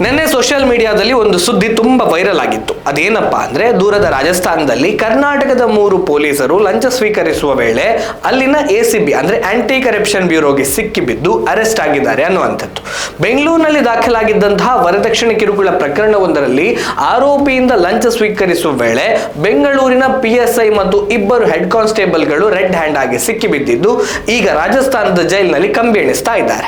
ನಿನ್ನೆ ಸೋಷಿಯಲ್ ಮೀಡಿಯಾದಲ್ಲಿ ಒಂದು ಸುದ್ದಿ ತುಂಬಾ ವೈರಲ್ ಆಗಿತ್ತು. ಅದೇನಪ್ಪಾ ಅಂದ್ರೆ, ದೂರದ ರಾಜಸ್ಥಾನದಲ್ಲಿ ಕರ್ನಾಟಕದ 3 ಪೊಲೀಸರು ಲಂಚ ಸ್ವೀಕರಿಸುವ ವೇಳೆ ಅಲ್ಲಿನ ಎಸಿಬಿ ಅಂದ್ರೆ ಆಂಟಿ ಕರಪ್ಷನ್ ಬ್ಯೂರೋಗೆ ಸಿಕ್ಕಿಬಿದ್ದು ಅರೆಸ್ಟ್ ಆಗಿದ್ದಾರೆ ಅನ್ನುವಂಥದ್ದು. ಬೆಂಗಳೂರಿನಲ್ಲಿ ದಾಖಲಾಗಿದ್ದಂತಹ ವರದಕ್ಷಿಣೆ ಕಿರುಕುಳ ಪ್ರಕರಣವೊಂದರಲ್ಲಿ ಆರೋಪಿಯಿಂದ ಲಂಚ ಸ್ವೀಕರಿಸುವ ವೇಳೆ ಬೆಂಗಳೂರಿನ PSI ಮತ್ತು 2 ಹೆಡ್ ಕಾನ್ಸ್ಟೇಬಲ್ಗಳು ರೆಡ್ ಹ್ಯಾಂಡ್ ಆಗಿ ಸಿಕ್ಕಿಬಿದ್ದಿದ್ದು ಈಗ ರಾಜಸ್ಥಾನದ ಜೈಲಿನಲ್ಲಿ ಕಂಬಿ ಎಣಿಸ್ತಾ ಇದ್ದಾರೆ.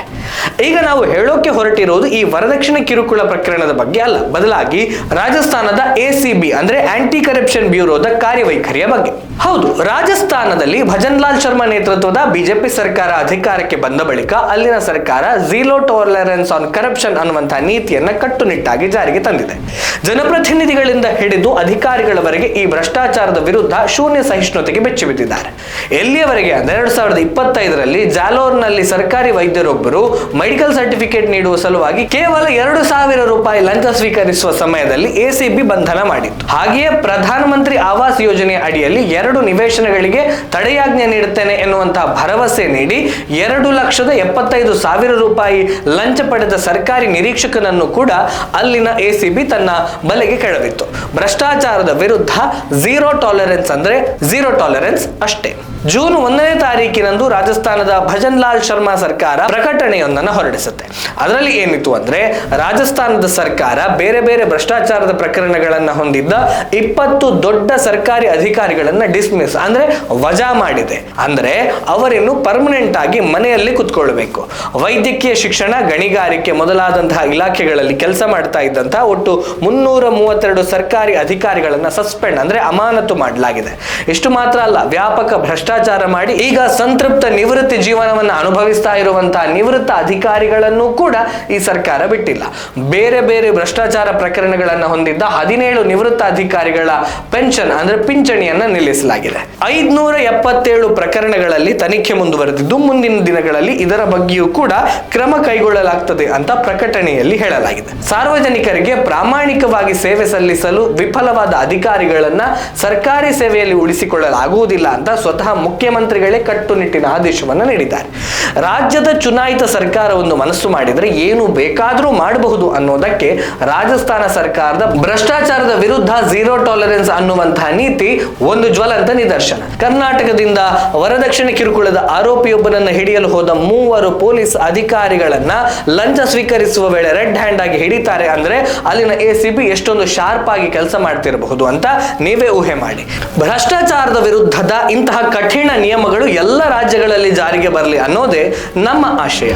ಈಗ ನಾವು ಹೇಳೋಕೆ ಹೊರಟಿರೋದು ಈ ವರದಕ್ಷಿಣೆ ಕಿರುಕುಳ ಪ್ರಕರಣದ ಬಗ್ಗೆ ಅಲ್ಲ, ಬದಲಾಗಿ ರಾಜಸ್ಥಾನದ ಎಸಿಬಿ ಅಂದ್ರೆ ಆಂಟಿ ಕರಪ್ಷನ್ ಬ್ಯೂರೋದ ಕಾರ್ಯವೈಖರಿಯ ಬಗ್ಗೆ. ಹೌದು, ರಾಜಸ್ಥಾನದಲ್ಲಿ ಭಜನ್ ಲಾಲ್ ಶರ್ಮಾ ನೇತೃತ್ವದ ಬಿಜೆಪಿ ಸರ್ಕಾರ ಅಧಿಕಾರಕ್ಕೆ ಬಂದ ಬಳಿಕ ಅಲ್ಲಿನ ಸರ್ಕಾರ ಝೀರೋ ಟಾಲರೆನ್ಸ್ ಆನ್ ಕರಪ್ಷನ್ ಅನ್ನುವಂತಹ ನೀತಿಯನ್ನ ಕಟ್ಟುನಿಟ್ಟಾಗಿ ಜಾರಿಗೆ ತಂದಿದೆ. ಜನಪ್ರತಿನಿಧಿಗಳಿಂದ ಹಿಡಿದು ಅಧಿಕಾರಿಗಳವರೆಗೆ ಈ ಭ್ರಷ್ಟಾಚಾರದ ವಿರುದ್ಧ ಶೂನ್ಯ ಸಹಿಷ್ಣುತೆಗೆ ಬೆಚ್ಚಿಬಿದ್ದಿದ್ದಾರೆ. ಎಲ್ಲಿಯವರೆಗೆ ಅಂದ್ರೆ 2025ರಲ್ಲಿ ಜಾಲೋರ್ನಲ್ಲಿ ಸರ್ಕಾರಿ ವೈದ್ಯರೊಬ್ಬರು ಮೆಡಿಕಲ್ ಸರ್ಟಿಫಿಕೇಟ್ ನೀಡುವ ಸಲುವಾಗಿ ಕೇವಲ 2,000 ರೂಪಾಯಿ ಲಂಚ ಸ್ವೀಕರಿಸುವ ಸಮಯದಲ್ಲಿ ಎಸಿಬಿ ಬಂಧನ ಮಾಡಿತ್ತು. ಹಾಗೆಯೇ ಪ್ರಧಾನಮಂತ್ರಿ ಆವಾಸ್ ಯೋಜನೆಯ ಅಡಿಯಲ್ಲಿ 2 ನಿವೇಶನಗಳಿಗೆ ತಡೆಯಾಜ್ಞೆ ನೀಡುತ್ತೇನೆ ಎನ್ನುವಂತಹ ಭರವಸೆ ನೀಡಿ 2,75,000 ರೂಪಾಯಿ ಲಂಚ ಪಡೆದ ಸರ್ಕಾರಿ ನಿರೀಕ್ಷಕನನ್ನು ಕೂಡ ಅಲ್ಲಿನ ಎಸಿಬಿ ತನ್ನ ಬಲೆಗೆ ಕೆಳವಿತ್ತು. ಭ್ರಷ್ಟಾಚಾರದ ವಿರುದ್ಧ ಝೀರೋ ಟಾಲರೆನ್ಸ್ ಅಂದ್ರೆ ಝೀರೋ ಟಾಲರೆನ್ಸ್ ಅಷ್ಟೇ. ಜೂನ್ 1ನೇ ತಾರೀಕಿನಂದು ರಾಜಸ್ಥಾನದ ಭಜನ್ ಲಾಲ್ ಶರ್ಮಾ ಸರ್ಕಾರ ಪ್ರಕಟಣೆಯೊಂದನ್ನು ಹೊರಡಿಸುತ್ತೆ. ಅದರಲ್ಲಿ ಏನಿತ್ತು ಅಂದ್ರೆ, ರಾಜಸ್ಥಾನದ ಸರ್ಕಾರ ಬೇರೆ ಬೇರೆ ಭ್ರಷ್ಟಾಚಾರದ ಪ್ರಕರಣಗಳನ್ನ ಹೊಂದಿದ್ದ 20 ದೊಡ್ಡ ಸರ್ಕಾರಿ ಅಧಿಕಾರಿಗಳನ್ನ ಡಿಸ್ಮಿಸ್ ಅಂದ್ರೆ ವಜಾ ಮಾಡಿದೆ. ಅಂದ್ರೆ ಅವರಿನ್ನು ಪರ್ಮನೆಂಟ್ ಆಗಿ ಮನೆಯಲ್ಲಿ ಕುತ್ಕೊಳ್ಬೇಕು. ವೈದ್ಯಕೀಯ ಶಿಕ್ಷಣ, ಗಣಿಗಾರಿಕೆ ಮೊದಲಾದಂತಹ ಇಲಾಖೆಗಳಲ್ಲಿ ಕೆಲಸ ಮಾಡ್ತಾ ಇದ್ದಂತಹ ಒಟ್ಟು 332 ಸರ್ಕಾರಿ ಅಧಿಕಾರಿಗಳನ್ನ ಸಸ್ಪೆಂಡ್ ಅಂದ್ರೆ ಅಮಾನತು ಮಾಡಲಾಗಿದೆ. ಇಷ್ಟು ಮಾತ್ರ ಅಲ್ಲ, ವ್ಯಾಪಕ ಭ್ರಷ್ಟಾಚಾರ ಮಾಡಿ ಈಗ ಸಂತೃಪ್ತ ನಿವೃತ್ತಿ ಜೀವನವನ್ನು ಅನುಭವಿಸ್ತಾ ಇರುವಂತಹ ನಿವೃತ್ತ ಅಧಿಕಾರಿಗಳನ್ನು ಕೂಡ ಈ ಸರ್ಕಾರ ಬಿಟ್ಟಿಲ್ಲ. ಬೇರೆ ಬೇರೆ ಭ್ರಷ್ಟಾಚಾರ ಪ್ರಕರಣಗಳನ್ನು ಹೊಂದಿದ್ದ 17 ನಿವೃತ್ತ ಅಧಿಕಾರಿಗಳ ಪೆನ್ಷನ್ ಅಂದ್ರೆ ಪಿಂಚಣಿಯನ್ನ ನಿಲ್ಲಿಸಲಾಗಿದೆ. 577 ಪ್ರಕರಣಗಳಲ್ಲಿ ತನಿಖೆ ಮುಂದುವರೆದಿದ್ದು ಮುಂದಿನ ದಿನಗಳಲ್ಲಿ ಇದರ ಬಗ್ಗೆಯೂ ಕೂಡ ಕ್ರಮ ಕೈಗೊಳ್ಳಲಾಗುತ್ತದೆ ಅಂತ ಪ್ರಕಟಣೆಯಲ್ಲಿ ಹೇಳಲಾಗಿದೆ. ಸಾರ್ವಜನಿಕರಿಗೆ ಪ್ರಾಮಾಣಿಕವಾಗಿ ಸೇವೆ ಸಲ್ಲಿಸಲು ವಿಫಲವಾದ ಅಧಿಕಾರಿಗಳನ್ನ ಸರ್ಕಾರಿ ಸೇವೆಯಲ್ಲಿ ಉಳಿಸಿಕೊಳ್ಳಲಾಗುವುದಿಲ್ಲ ಅಂತ ಸ್ವತಃ ಮುಖ್ಯಮಂತ್ರಿಗಳೇ ಕಟ್ಟುನಿಟ್ಟಿನ ಆದೇಶವನ್ನು ನೀಡಿದ್ದಾರೆ. ರಾಜ್ಯದ ಚುನಾಯಿತ ಸರ್ಕಾರವನ್ನು ಮನಸ್ಸು ಮಾಡಿದರೆ ಏನು ಬೇಕಾದರೂ ಮಾಡಬಹುದು ಅನ್ನೋದಕ್ಕೆ ರಾಜಸ್ಥಾನ ಸರ್ಕಾರದ ಭ್ರಷ್ಟಾಚಾರದ ವಿರುದ್ಧ ಝೀರೋ ಟಾಲರೆನ್ಸ್ ಅನ್ನುವಂತಹ ನೀತಿ ಒಂದು ಜ್ವಲಂತ ನಿದರ್ಶನ. ಕರ್ನಾಟಕದಿಂದ ವರದಕ್ಷಿಣೆ ಕಿರುಕುಳದ ಆರೋಪಿಯೊಬ್ಬನನ್ನು ಹಿಡಿಯಲು ಹೋದ 3 ಪೊಲೀಸ್ ಅಧಿಕಾರಿಗಳನ್ನ ಲಂಚ ಸ್ವೀಕರಿಸುವ ವೇಳೆ ರೆಡ್ ಹ್ಯಾಂಡ್ ಆಗಿ ಹಿಡಿತಾರೆ ಅಂದ್ರೆ ಅಲ್ಲಿನ ಎಸಿಬಿ ಎಷ್ಟೊಂದು ಶಾರ್ಪ್ ಆಗಿ ಕೆಲಸ ಮಾಡ್ತಿರಬಹುದು ಅಂತ ನೀವೇ ಊಹೆ ಮಾಡಿ. ಭ್ರಷ್ಟಾಚಾರದ ವಿರುದ್ಧದ ಇಂತಹ ಕಠಿಣ ನಿಯಮಗಳು ಎಲ್ಲ ರಾಜ್ಯಗಳಲ್ಲಿ ಜಾರಿಗೆ ಬರಲಿ ಅನ್ನೋದೇ ನಮ್ಮ ಆಶಯ.